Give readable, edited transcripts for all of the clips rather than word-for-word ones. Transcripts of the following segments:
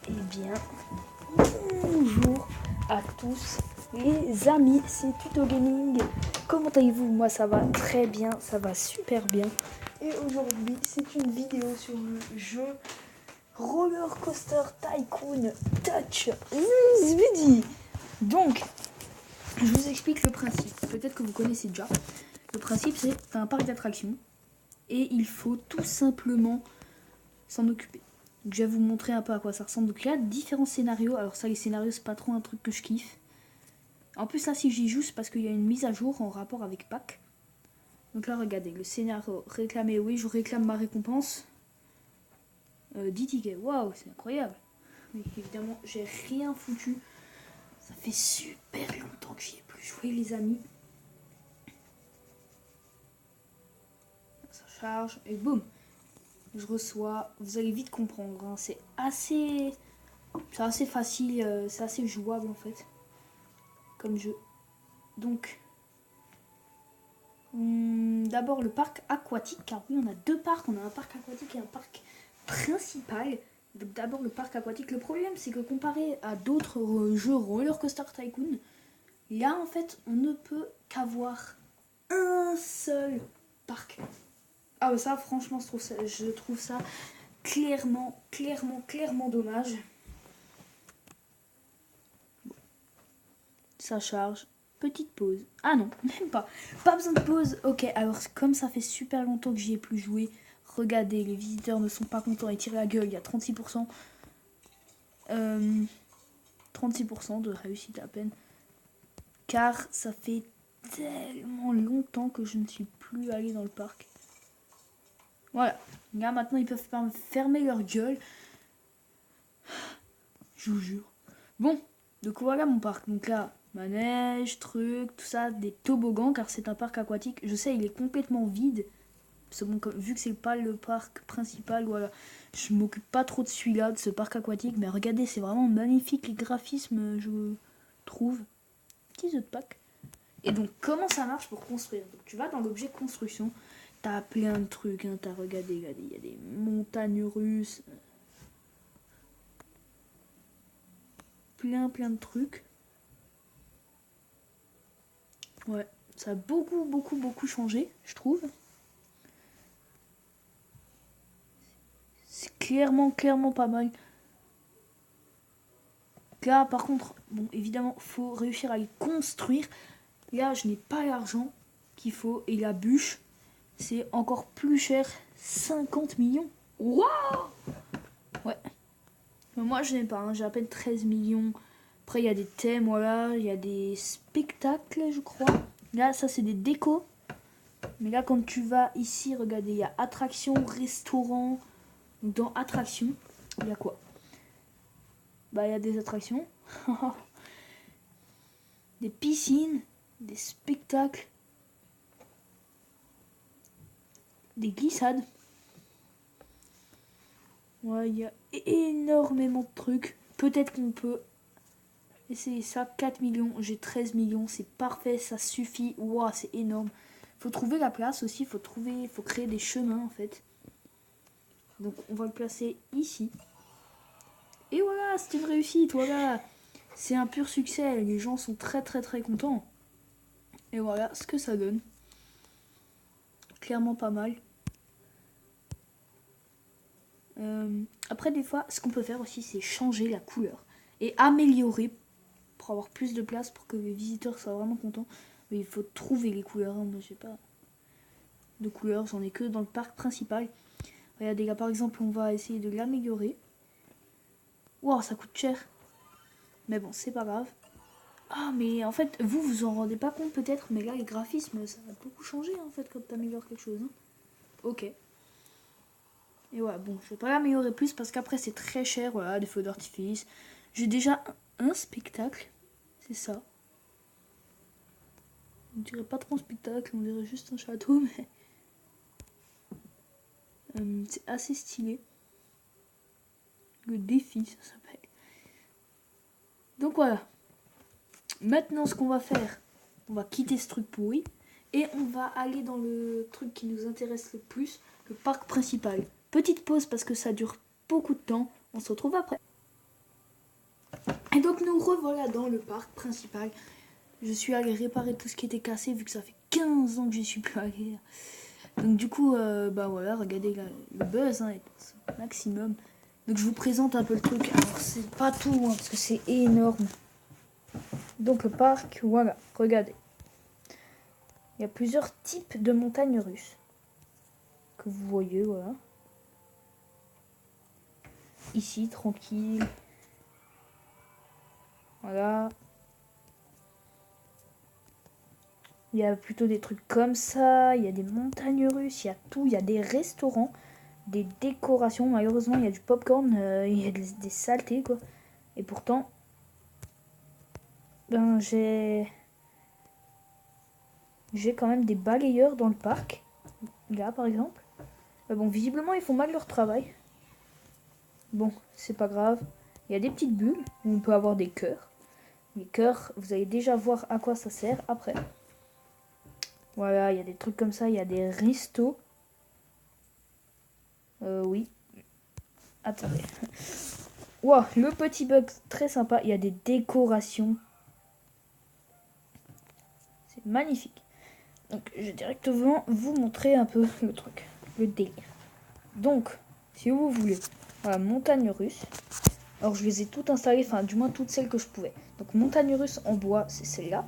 Eh bien, bonjour à tous les amis, c'est Tuto Gaming. Comment allez-vous? Moi ça va très bien, ça va super bien. Et aujourd'hui c'est une vidéo sur le jeu Roller Coaster Tycoon Touch Speedy. Donc, je vous explique le principe. Peut-être que vous connaissez déjà. Le principe c'est t'as un parc d'attractions et il faut tout simplement s'en occuper. Donc, je vais vous montrer un peu à quoi ça ressemble. Donc il y a différents scénarios. Alors ça, les scénarios, c'est pas trop un truc que je kiffe. En plus là, si j'y joue, c'est parce qu'il y a une mise à jour en rapport avec Pâques. Donc là, regardez, le scénario réclamé, oui, je réclame ma récompense. 10 tickets, waouh, c'est incroyable. Mais évidemment, j'ai rien foutu. Ça fait super longtemps que j'y ai plus joué, les amis. Ça charge et boum. Je reçois, vous allez vite comprendre, hein. C'est assez facile, c'est assez jouable en fait, comme jeu. Donc, d'abord le parc aquatique, car oui, on a deux parcs, on a un parc aquatique et un parc principal. Donc d'abord le parc aquatique. Le problème, c'est que comparé à d'autres jeux Roller Coaster Tycoon, là en fait, on ne peut qu'avoir un seul parc. Ah ouais, ça, franchement, je trouve ça clairement dommage. Ça charge. Petite pause. Ah non, même pas. Pas besoin de pause. Ok, alors comme ça fait super longtemps que j'y ai plus joué, regardez, les visiteurs ne sont pas contents, ils tirent la gueule, il y a 36%. 36% de réussite à peine. Car ça fait tellement longtemps que je ne suis plus allé dans le parc. Voilà. Là maintenant ils peuvent pas fermer leur gueule. Je vous jure. Bon, donc voilà mon parc. Donc là, manège, truc, tout ça, des toboggans, car c'est un parc aquatique. Je sais, il est complètement vide. Parce que bon, vu que c'est pas le parc principal, voilà, je m'occupe pas trop de celui-là, de ce parc aquatique. Mais regardez, c'est vraiment magnifique les graphismes, je trouve. Petits œufs de Pâques. Et donc, comment ça marche pour construire? Donc, tu vas dans l'objet construction, t'as plein de trucs, hein, t'as regardé, il y a des montagnes russes, plein de trucs. Ouais, ça a beaucoup changé, je trouve. C'est clairement pas mal. Là, par contre, bon, évidemment, faut réussir à les construire. Là, je n'ai pas l'argent qu'il faut. Et la bûche, c'est encore plus cher. 50 millions. Waouh! Ouais. Mais moi, je n'ai pas. Hein. J'ai à peine 13 millions. Après, il y a des thèmes, voilà. Il y a des spectacles, je crois. Là, ça, c'est des décos. Mais là, quand tu vas ici, regardez, il y a attraction, restaurant. Donc, dans attraction, il y a quoi? Bah, il y a des attractions. Des piscines, des spectacles, des glissades. Ouais, il y a énormément de trucs. Peut-être qu'on peut essayer ça. 4 millions, j'ai 13 millions, c'est parfait, ça suffit. Waouh, c'est énorme. Faut trouver la place aussi, faut créer des chemins en fait. Donc on va le placer ici. Et voilà, c'est une réussite, voilà. C'est un pur succès, les gens sont très contents. Et voilà ce que ça donne. Clairement pas mal. Après, des fois, ce qu'on peut faire aussi, c'est changer la couleur et améliorer pour avoir plus de place pour que les visiteurs soient vraiment contents. Mais il faut trouver les couleurs. Hein. Moi, j'ai pas de couleurs, j'en ai que dans le parc principal. Regardez là, par exemple, on va essayer de l'améliorer. Wow, ça coûte cher. Mais bon, c'est pas grave. Ah, mais en fait, vous en rendez pas compte peut-être, mais là, les graphismes, ça va beaucoup changer en fait quand tu améliores quelque chose. Hein. Ok. Et voilà, bon, je vais pas l'améliorer plus parce qu'après c'est très cher, voilà, des feux d'artifice. J'ai déjà un spectacle, c'est ça. On dirait pas trop un spectacle, on dirait juste un château, mais c'est assez stylé. Le défi, ça s'appelle. Donc voilà. Maintenant, ce qu'on va faire, on va quitter ce truc pourri et on va aller dans le truc qui nous intéresse le plus, le parc principal. Petite pause parce que ça dure beaucoup de temps. On se retrouve après. Et donc nous revoilà dans le parc principal. Je suis allé réparer tout ce qui était cassé vu que ça fait 15 ans que j'y suis plus allé. Donc du coup, bah voilà, regardez le buzz est au maximum. Donc je vous présente un peu le truc. Alors c'est pas tout parce que c'est énorme. Donc le parc, voilà, regardez. Il y a plusieurs types de montagnes russes. Que vous voyez, voilà. Ici, tranquille. Voilà. Il y a plutôt des trucs comme ça. Il y a des montagnes russes, il y a tout. Il y a des restaurants, des décorations. Malheureusement, il y a du popcorn, il y a des saletés, quoi. Et pourtant, ben j'ai quand même des balayeurs dans le parc. Là, par exemple. Bon, visiblement, ils font mal leur travail. Bon, c'est pas grave. Il y a des petites bulles où on peut avoir des cœurs. Les cœurs, vous allez déjà voir à quoi ça sert après. Voilà, il y a des trucs comme ça. Il y a des restos. Oui. Attendez. Wow, le petit bug très sympa. Il y a des décorations. C'est magnifique. Donc, je vais directement vous montrer un peu le truc. Le délire. Donc, si vous voulez, voilà, montagne russe. Alors, je les ai toutes installées, enfin, du moins toutes celles que je pouvais. Donc, montagne russe en bois, c'est celle-là.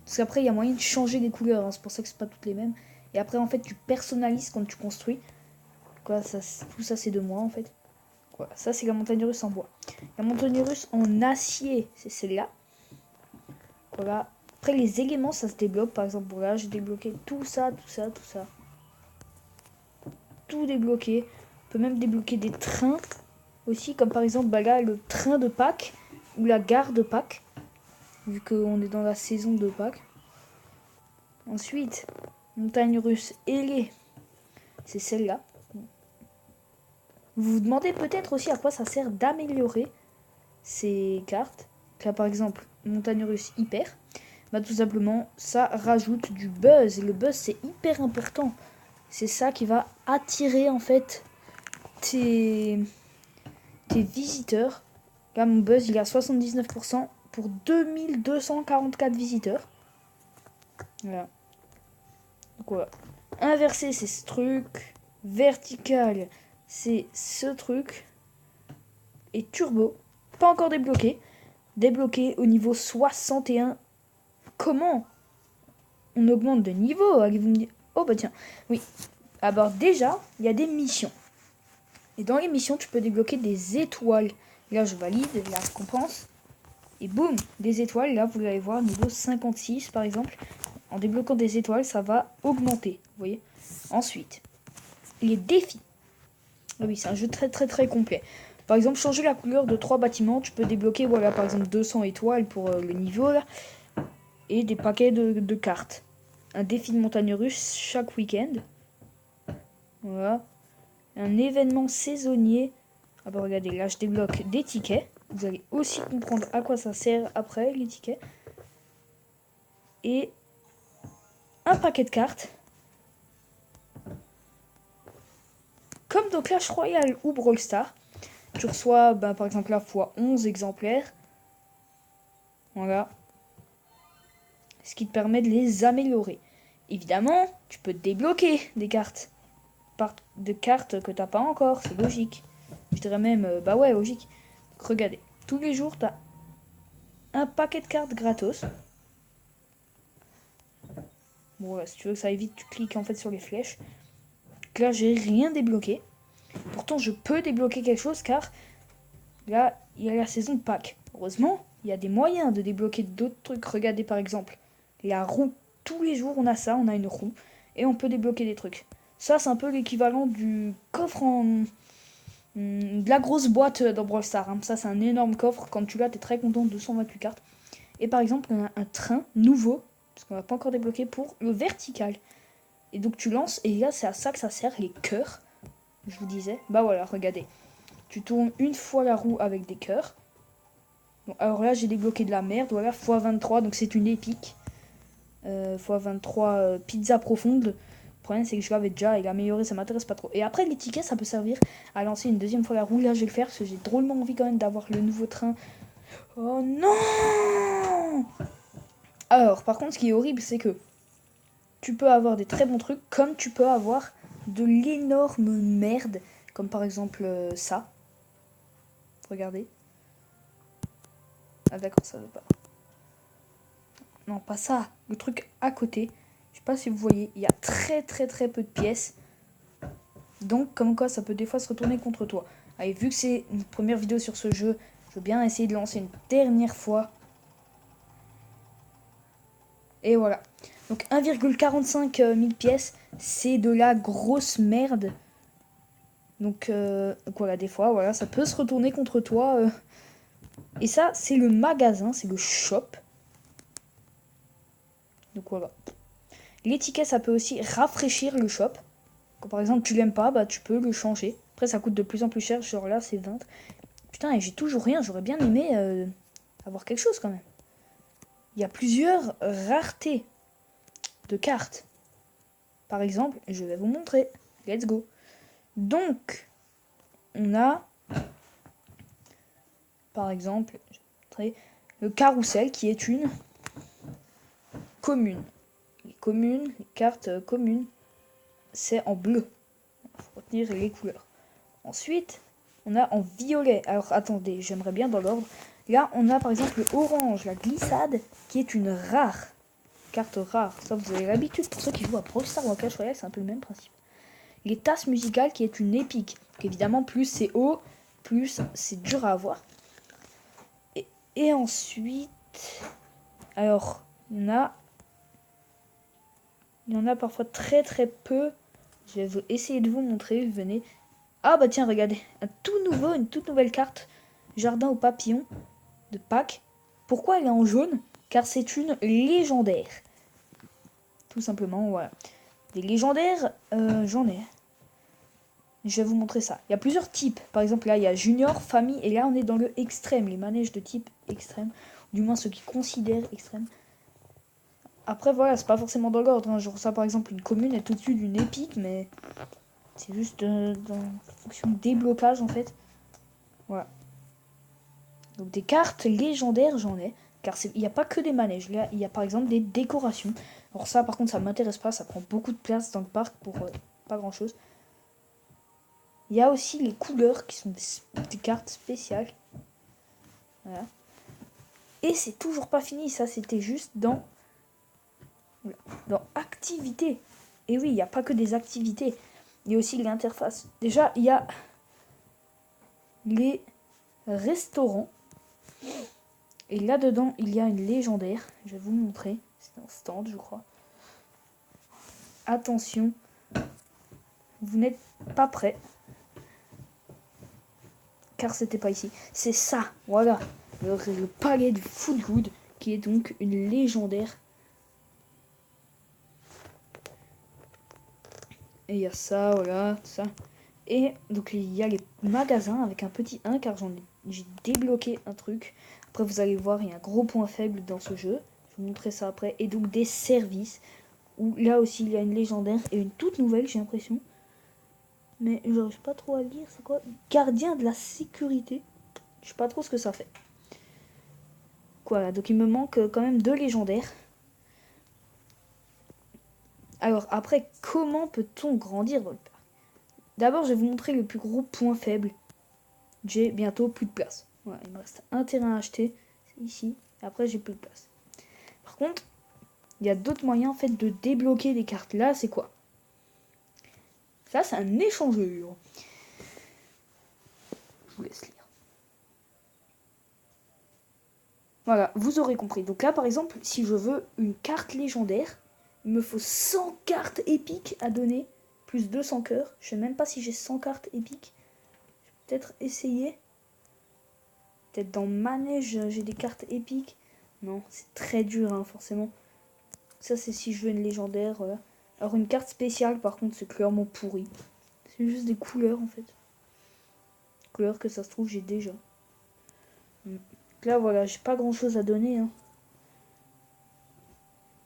Parce qu'après, il y a moyen de changer les couleurs. Hein, c'est pour ça que c'est pas toutes les mêmes. Et après, en fait, tu personnalises quand tu construis. Quoi, ça, tout ça, c'est de moi, en fait. Voilà, ça, c'est la montagne russe en bois. La montagne russe en acier, c'est celle-là. Voilà. Après, les éléments, ça se débloque. Par exemple, voilà, j'ai débloqué tout ça, tout ça, tout ça. Tout débloqué. On peut même débloquer des trains aussi, comme par exemple, bah là, le train de Pâques ou la gare de Pâques. Vu qu'on est dans la saison de Pâques. Ensuite, montagne russe ailée. C'est celle-là. Vous vous demandez peut-être aussi à quoi ça sert d'améliorer ces cartes. Là, par exemple, montagne russe hyper. Bah, tout simplement, ça rajoute du buzz. Et le buzz, c'est hyper important. C'est ça qui va attirer, en fait, tes visiteurs. Là, mon buzz, il est à 79% pour 2244 visiteurs. Voilà. Donc, voilà. Inversé, c'est ce truc. Vertical, c'est ce truc. Et turbo, pas encore débloqué. Débloqué au niveau 61. Comment on augmente de niveau? Allez-vous me dire? Oh bah tiens, oui. Alors déjà, il y a des missions. Et dans les missions, tu peux débloquer des étoiles. Là, je valide la récompense. Et boum, des étoiles. Là, vous allez voir, niveau 56 par exemple. En débloquant des étoiles, ça va augmenter. Vous voyez? Ensuite, les défis. Oui, c'est un jeu très très très complet. Par exemple, changer la couleur de 3 bâtiments. Tu peux débloquer, voilà, par exemple, 200 étoiles pour le niveau, là. Et des paquets de cartes. Un défi de montagne russe chaque week-end. Voilà. Un événement saisonnier. Ah bah regardez, là je débloque des tickets. Vous allez aussi comprendre à quoi ça sert après les tickets. Et un paquet de cartes. Comme dans Clash Royale ou Brawl Stars, tu reçois par exemple la fois 11 exemplaires. Voilà. Ce qui te permet de les améliorer. Évidemment, tu peux débloquer des cartes. De cartes que t'as pas encore, c'est logique. Je dirais même, bah ouais, logique. Donc, regardez, tous les jours, t'as un paquet de cartes gratos. Bon, là, si tu veux que ça évite, tu cliques en fait sur les flèches. Donc là, j'ai rien débloqué. Pourtant, je peux débloquer quelque chose car là, il y a la saison de Pâques. Heureusement, il y a des moyens de débloquer d'autres trucs. Regardez par exemple, la roue. Tous les jours, on a ça, on a une roue. Et on peut débloquer des trucs. Ça, c'est un peu l'équivalent du coffre de la grosse boîte dans Brawl Stars. Hein. Ça, c'est un énorme coffre. Quand tu l'as, t'es très content. 228 cartes. Et par exemple, on a un train nouveau, parce qu'on n'a pas encore débloqué, pour le vertical. Et donc, tu lances, et là, c'est à ça que ça sert, les cœurs. Je vous disais. Bah voilà, regardez. Tu tournes une fois la roue avec des cœurs. Bon, alors là, j'ai débloqué de la merde. Voilà, x23, donc c'est une épique. x23 pizza profonde. Le problème, c'est que je l'avais déjà, et l'améliorer, ça m'intéresse pas trop. Et après, les tickets, ça peut servir à lancer une deuxième fois la roue. Là, je vais le faire, parce que j'ai drôlement envie quand même d'avoir le nouveau train Oh non! Alors, par contre, ce qui est horrible, c'est que tu peux avoir des très bons trucs, comme tu peux avoir de l'énorme merde, comme par exemple ça. Regardez. Ah d'accord, ça veut pas. Non, pas ça. Le truc à côté. Je sais pas si vous voyez, il y a très peu de pièces. Donc, comme quoi, ça peut des fois se retourner contre toi. Allez, vu que c'est une première vidéo sur ce jeu, je veux bien essayer de lancer une dernière fois. Et voilà. Donc 1,45 000 pièces, c'est de la grosse merde. Donc voilà, des fois, voilà, ça peut se retourner contre toi. Et ça, c'est le magasin, c'est le shop. Donc voilà. Les tickets, ça peut aussi rafraîchir le shop. Quand par exemple tu l'aimes pas, bah tu peux le changer. Après, ça coûte de plus en plus cher, genre là, c'est 20. Putain, et j'ai toujours rien, j'aurais bien aimé avoir quelque chose quand même. Il y a plusieurs raretés de cartes. Par exemple, je vais vous montrer. Let's go. Donc, on a, par exemple, je vais vous montrer, le carrousel qui est une commune. Les cartes communes, c'est en bleu. Il faut retenir les couleurs. Ensuite, on a en violet. Alors, attendez, j'aimerais bien dans l'ordre. Là, on a par exemple le orange, la glissade, qui est une rare. Carte rare. Ça, vous avez l'habitude. Pour ceux qui jouent à Brawl Stars ou à Clash Royale, c'est un peu le même principe. Les tasses musicales, qui est une épique. Donc, évidemment, plus c'est haut, plus c'est dur à avoir. Et ensuite, alors, il y en a parfois très peu. Je vais essayer de vous montrer. Venez. Ah bah tiens, regardez. Une toute nouvelle carte. Jardin aux papillons de Pâques. Pourquoi elle est en jaune? Car c'est une légendaire. Tout simplement, voilà. Des légendaires, j'en ai. Je vais vous montrer ça. Il y a plusieurs types. Par exemple, là, il y a Junior, Famille. Et là, on est dans le extrême. Les manèges de type extrême. Du moins, ceux qui considèrent extrême. Après, voilà, c'est pas forcément dans l'ordre. Hein. Genre ça, par exemple, une commune est au-dessus d'une épique. Mais c'est juste dans fonction de déblocage, en fait. Voilà. Donc des cartes légendaires, j'en ai. Car il n'y a pas que des manèges. Là, il y a par exemple des décorations. Alors ça, par contre, ça m'intéresse pas. Ça prend beaucoup de place dans le parc pour pas grand-chose. Il y a aussi les couleurs qui sont des cartes spéciales. Voilà. Et c'est toujours pas fini. Ça, c'était juste dans activités. Et oui, il n'y a pas que des activités. Il y a aussi l'interface. Déjà, il y a les restaurants. Et là-dedans, il y a une légendaire. Je vais vous montrer. C'est un stand, je crois. Attention. Vous n'êtes pas prêts. Car c'était pas ici. C'est ça. Voilà. Le palais du Food Good. Qui est donc une légendaire. Et il y a ça, voilà. Tout ça. Et donc il y a les magasins avec un petit 1 car j'ai débloqué un truc. Après vous allez voir, il y a un gros point faible dans ce jeu. Je vais vous montrer ça après. Et donc des services. Où là aussi il y a une légendaire et une toute nouvelle, j'ai l'impression. Mais j'arrive pas trop à lire, c'est quoi? Gardien de la sécurité. Je sais pas trop ce que ça fait. Voilà, donc il me manque quand même 2 légendaires. Alors après, comment peut-on grandir dans le parc? D'abord, je vais vous montrer le plus gros point faible. J'ai bientôt plus de place. Voilà, il me reste un terrain à acheter, c'est ici. Et après, j'ai plus de place. Par contre, il y a d'autres moyens en fait de débloquer des cartes. Là, c'est quoi? Ça, c'est un échangeur. Je vous laisse lire. Voilà, vous aurez compris. Donc là, par exemple, si je veux une carte légendaire, il me faut 100 cartes épiques à donner, plus 200 cœurs. Je sais même pas si j'ai 100 cartes épiques. Je vais peut-être essayer. Peut-être dans Manège, j'ai des cartes épiques. Non, c'est très dur, hein, forcément. Ça, c'est si je veux une légendaire. Voilà. Alors, une carte spéciale, par contre, c'est clairement pourri. C'est juste des couleurs, en fait. Couleurs que ça se trouve, j'ai déjà. Là, voilà, j'ai pas grand-chose à donner. Hein.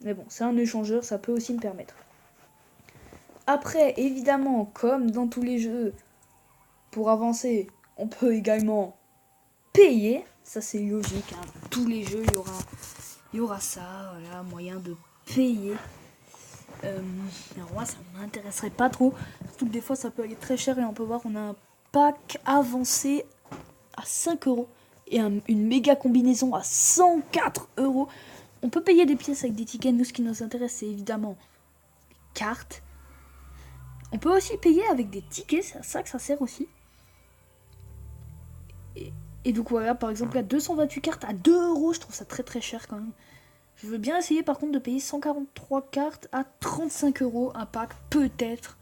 Mais bon, c'est un échangeur, ça peut aussi me permettre. Après, évidemment, comme dans tous les jeux, pour avancer, on peut également payer. Ça c'est logique, hein. Dans tous les jeux il y aura ça, voilà, moyen de payer. Alors moi ça m'intéresserait pas trop, surtout que des fois ça peut aller très cher et on peut voir on a un pack avancé à 5 euros et une méga combinaison à 104 euros. On peut payer des pièces avec des tickets. Nous ce qui nous intéresse c'est évidemment les cartes. On peut aussi payer avec des tickets, c'est à ça que ça sert aussi. Et donc voilà, par exemple, là, 228 cartes à 2 euros, je trouve ça très très cher quand même. Je veux bien essayer par contre de payer 143 cartes à 35 euros un pack. Peut-être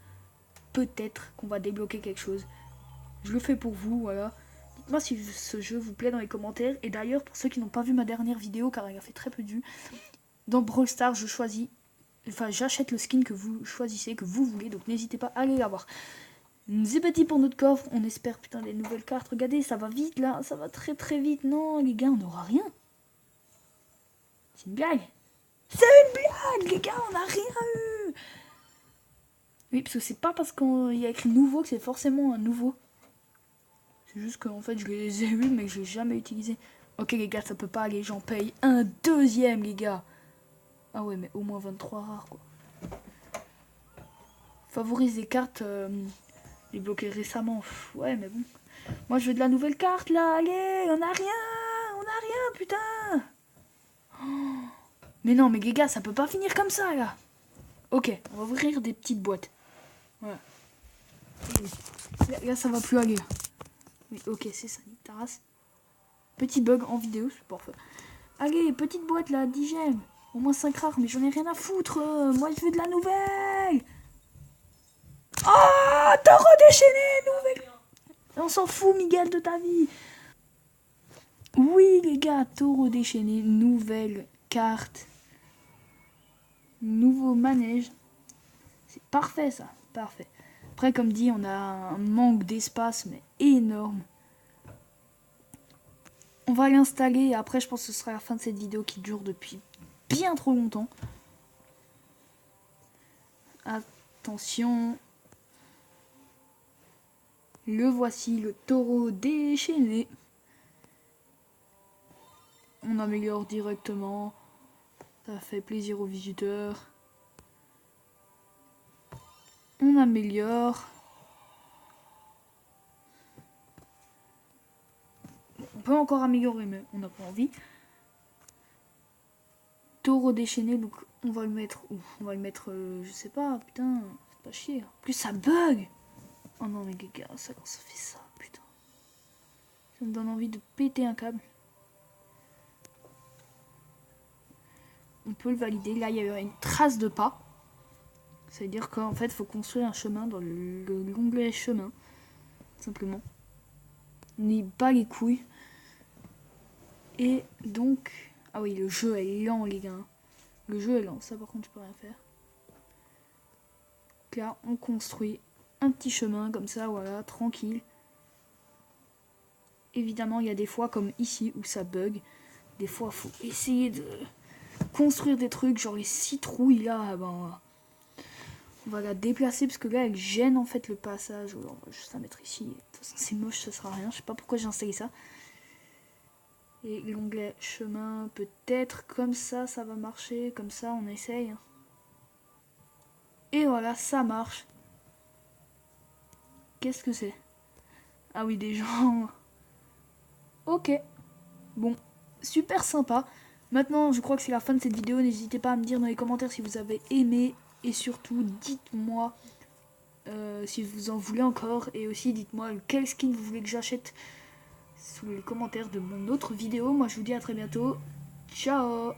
qu'on va débloquer quelque chose. Je le fais pour vous, voilà. Dites-moi si ce jeu vous plaît dans les commentaires. Et d'ailleurs, pour ceux qui n'ont pas vu ma dernière vidéo, car elle a fait très peu de vues, dans Brawl Stars, j'achète le skin que vous choisissez, que vous voulez, donc n'hésitez pas à aller la voir. C'est petit pour notre coffre, on espère putain des nouvelles cartes. Regardez, ça va vite là, ça va très très vite. Non les gars, on n'aura rien. C'est une blague. C'est une blague les gars, on n'a rien eu. Oui, parce que c'est pas parce qu'il y a écrit nouveau que c'est forcément un nouveau. C'est juste qu'en fait je les ai eus mais que je l'ai jamais utilisé. Ok les gars, ça peut pas aller, j'en paye un deuxième les gars. Ah ouais mais au moins 23 rares quoi. Favorise les cartes débloquées récemment. Ouais mais bon. Moi je veux de la nouvelle carte là, allez, on a rien putain. Oh. Mais non mais les gars, ça peut pas finir comme ça là. Ok, on va ouvrir des petites boîtes. Voilà. Là ça va plus aller. Oui, ok, c'est ça, nique ta race. Petit bug en vidéo, c'est parfait. Allez, petite boîte là, 10 gemmes. Au moins 5 rares, mais j'en ai rien à foutre. Moi je veux de la nouvelle. Oh, taureau déchaîné, nouvelle. On s'en fout, Miguel, de ta vie. Oui, les gars, taureau déchaîné, nouvelle carte. Nouveau manège. C'est parfait, ça. Parfait. Après, comme dit, on a un manque d'espace, mais énorme. On va l'installer. Après, je pense que ce sera la fin de cette vidéo qui dure depuis bien trop longtemps. Attention. Le voici, le taureau déchaîné. On améliore directement. Ça fait plaisir aux visiteurs. On améliore. On peut encore améliorer, mais on n'a pas envie. Taureau déchaîné, donc on va le mettre où? On va le mettre, je sais pas, putain, c'est pas chier. En plus, ça bug. Oh non, mais les gars, ça quand ça fait ça, putain. Ça me donne envie de péter un câble. On peut le valider. Là, il y a une trace de pas. Ça veut dire qu'en fait, il faut construire un chemin dans l'onglet chemin. Simplement. N'y pas les couilles. Et donc... Ah oui, le jeu est lent, les gars. Le jeu est lent. Ça, par contre, je peux rien faire. Donc là, on construit un petit chemin comme ça, voilà, tranquille. Évidemment, il y a des fois, comme ici, où ça bug. Des fois, il faut essayer de construire des trucs, genre les citrouilles, là, ben... On va la déplacer parce que là elle gêne en fait le passage. On va juste la mettre ici. De toute façon c'est moche, ça sera rien. Je sais pas pourquoi j'ai installé ça. Et l'onglet chemin, peut-être comme ça va marcher. Comme ça on essaye. Et voilà, ça marche. Qu'est-ce que c'est? Ah oui, des gens. Ok. Bon, super sympa. Maintenant je crois que c'est la fin de cette vidéo. N'hésitez pas à me dire dans les commentaires si vous avez aimé. Et surtout, dites-moi si vous en voulez encore. Et aussi, dites-moi quel skin vous voulez que j'achète sous les commentaires de mon autre vidéo. Moi, je vous dis à très bientôt. Ciao!